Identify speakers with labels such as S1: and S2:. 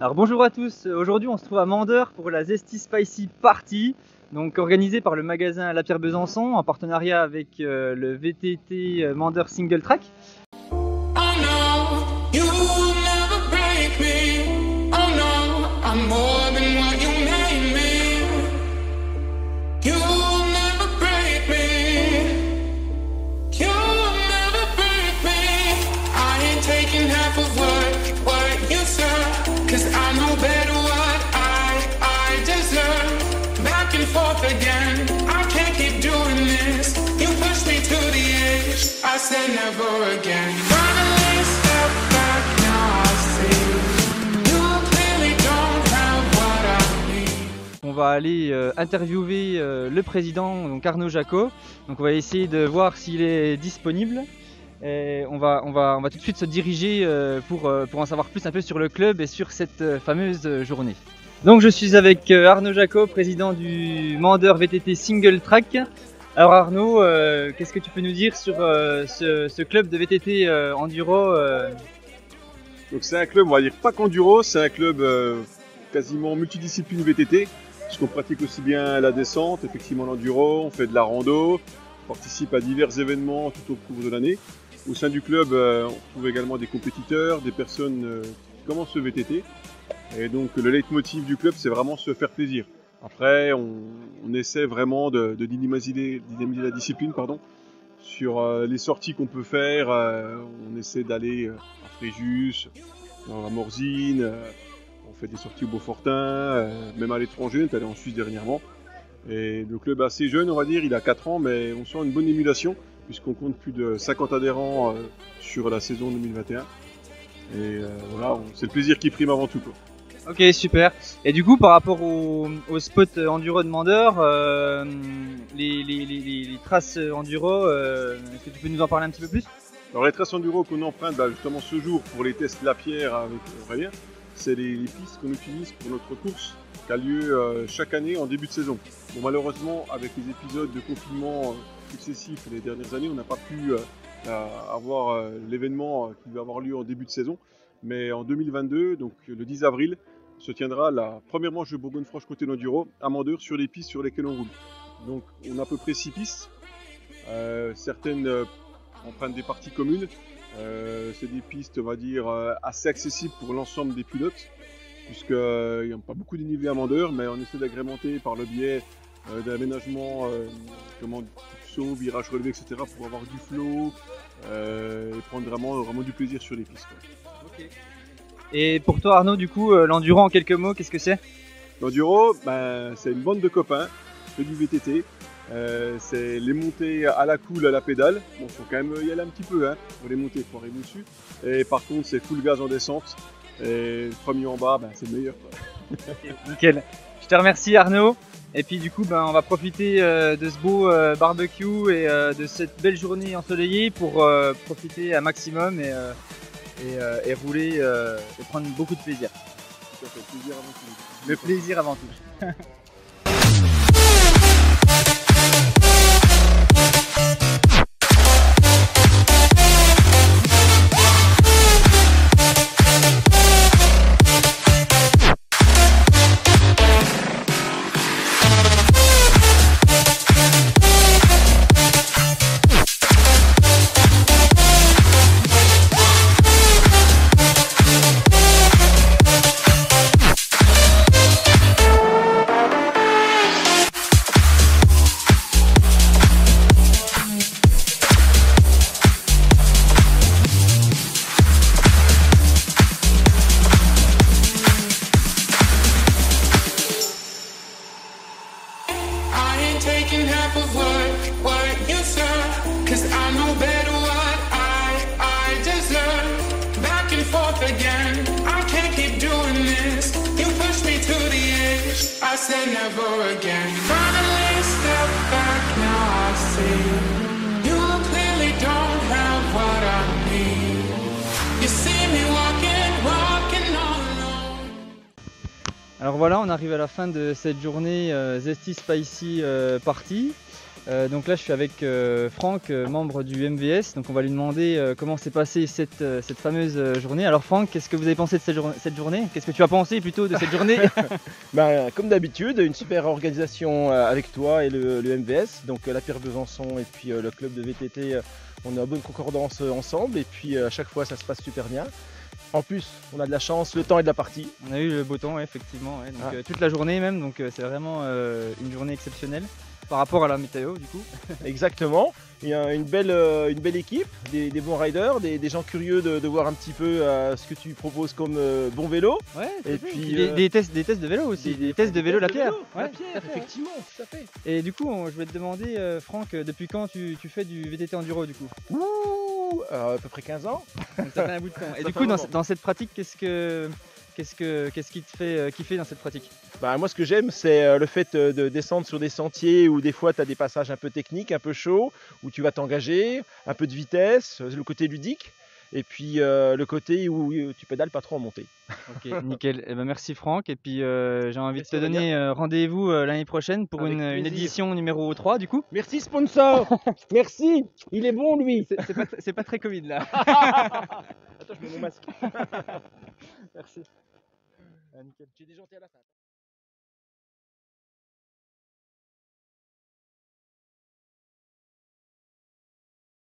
S1: Alors bonjour à tous, aujourd'hui on se trouve à Mandeur pour la Zesty Spicy Party, donc organisée par le magasin La Pierre Besançon en partenariat avec le VTT Mandeur Single Track. On va aller interviewer le président, donc Arnaud Jacot. Donc on va essayer de voir s'il est disponible. Et on va tout de suite se diriger pour en savoir plus un peu sur le club et sur cette fameuse journée. Donc je suis avec Arnaud Jacot, président du Mandeur VTT Single Track. Alors Arnaud, qu'est-ce que tu peux nous dire sur ce club de VTT enduro
S2: Donc c'est un club, on va dire pas qu'enduro, c'est un club quasiment multidiscipline VTT, puisqu'on pratique aussi bien la descente, effectivement l'enduro, on fait de la rando, on participe à divers événements tout au cours de l'année. Au sein du club, on trouve également des compétiteurs, des personnes qui commencent le VTT. Et donc le leitmotiv du club, c'est vraiment se faire plaisir. Après, on essaie vraiment de dynamiser la discipline, sur les sorties qu'on peut faire. On essaie d'aller à Fréjus, dans la Morzine, on fait des sorties au Beaufortin, même à l'étranger, on est allé en Suisse dernièrement. Et le club est assez jeune, on va dire, il a 4 ans, mais on sent une bonne émulation, puisqu'on compte plus de 50 adhérents sur la saison 2021. Et voilà, c'est le plaisir qui prime avant tout, quoi.
S1: Ok, super. Et du coup, par rapport au spot enduro de Mandeur, les traces enduro, est-ce que tu peux nous en parler un petit peu plus?
S2: Alors les traces enduro qu'on emprunte justement ce jour pour les tests La Pierre avec Aurélien, c'est les pistes qu'on utilise pour notre course qui a lieu chaque année en début de saison. Bon, malheureusement, avec les épisodes de confinement successifs les dernières années, on n'a pas pu avoir l'événement qui va avoir lieu en début de saison. Mais en 2022, donc le 10 avril, se tiendra la première manche de Bourgogne-Franche-Comté d'enduro à Mandeur sur les pistes sur lesquelles on roule. Donc on a à peu près 6 pistes, certaines empruntent des parties communes. C'est des pistes, on va dire, assez accessibles pour l'ensemble des pilotes, puisqu'il n'y a pas beaucoup de dénivelé à Mandeur, mais on essaie d'agrémenter par le biais d'aménagements, saut, virages relevés, etc., pour avoir du flow et prendre vraiment du plaisir sur les pistes, quoi.
S1: Okay. Et pour toi Arnaud, du coup, l'enduro en quelques mots, qu'est-ce que c'est?
S2: L'enduro, c'est une bande de copains, fait du VTT, c'est les montées à la cool, à la pédale. Bon, faut quand même y aller un petit peu, pour les monter, il faut arriver dessus. Et par contre, c'est full gaz en descente, et le premier en bas, c'est le meilleur, quoi.
S1: Okay, nickel. Je te remercie Arnaud. Et puis du coup, on va profiter de ce beau barbecue et de cette belle journée ensoleillée pour profiter un maximum et rouler et prendre beaucoup de plaisir.
S2: Tout à fait, plaisir avant tout.
S1: Le plaisir avant tout.
S3: Taking half of what you serve, 'cause I know better what I deserve. Back and forth again, I can't keep doing this. You push me to the edge, I said never again. Finally step back, now I see you clearly don't have what I need. You see me walking all alone.
S1: Alors voilà, on arrive à la fin de cette journée Zesty Spicy Party. Donc là je suis avec Franck, membre du MVS, donc on va lui demander comment s'est passée cette fameuse journée. Alors Franck, qu'est-ce que vous avez pensé de cette journée? Qu'est-ce que tu as pensé plutôt de cette journée?
S4: Comme d'habitude, une super organisation avec toi et le MVS, donc la Pierre Besançon et puis le club de VTT, on est en bonne concordance ensemble et puis à chaque fois ça se passe super bien. En plus, on a de la chance, le temps est de la partie.
S1: On a eu le beau temps, ouais, effectivement, ouais, donc, toute la journée même, donc c'est vraiment une journée exceptionnelle par rapport à la météo du coup.
S4: Exactement, il y a une belle équipe, des bons riders, des gens curieux de voir un petit peu ce que tu proposes comme bon vélo.
S1: Ouais,
S4: et
S1: puis des tests de vélo aussi, des tests de vélo La Pierre.
S4: La Pierre, effectivement, tout à fait.
S1: Et du coup, je vais te demander, Franck, depuis quand tu fais du VTT enduro du coup?
S4: À peu près 15 ans.
S1: Donc, ça fait un bout de temps. Et du coup, dans cette pratique, qu'est-ce qui te fait kiffer dans cette pratique?
S4: Moi ce que j'aime c'est le fait de descendre sur des sentiers où des fois tu as des passages un peu techniques, un peu chauds, où tu vas t'engager, un peu de vitesse, le côté ludique, et puis le côté où tu pédales pas trop en montée.
S1: Ok, nickel. Eh ben, merci Franck, et puis j'ai envie de te donner rendez-vous l'année prochaine pour une édition numéro 3 du coup.
S4: Merci sponsor. Merci, il est bon lui.
S1: C'est pas très Covid là.
S4: Attends, je mets mon masque.
S1: Merci.
S4: Nickel. Tu es déjanté à la fin.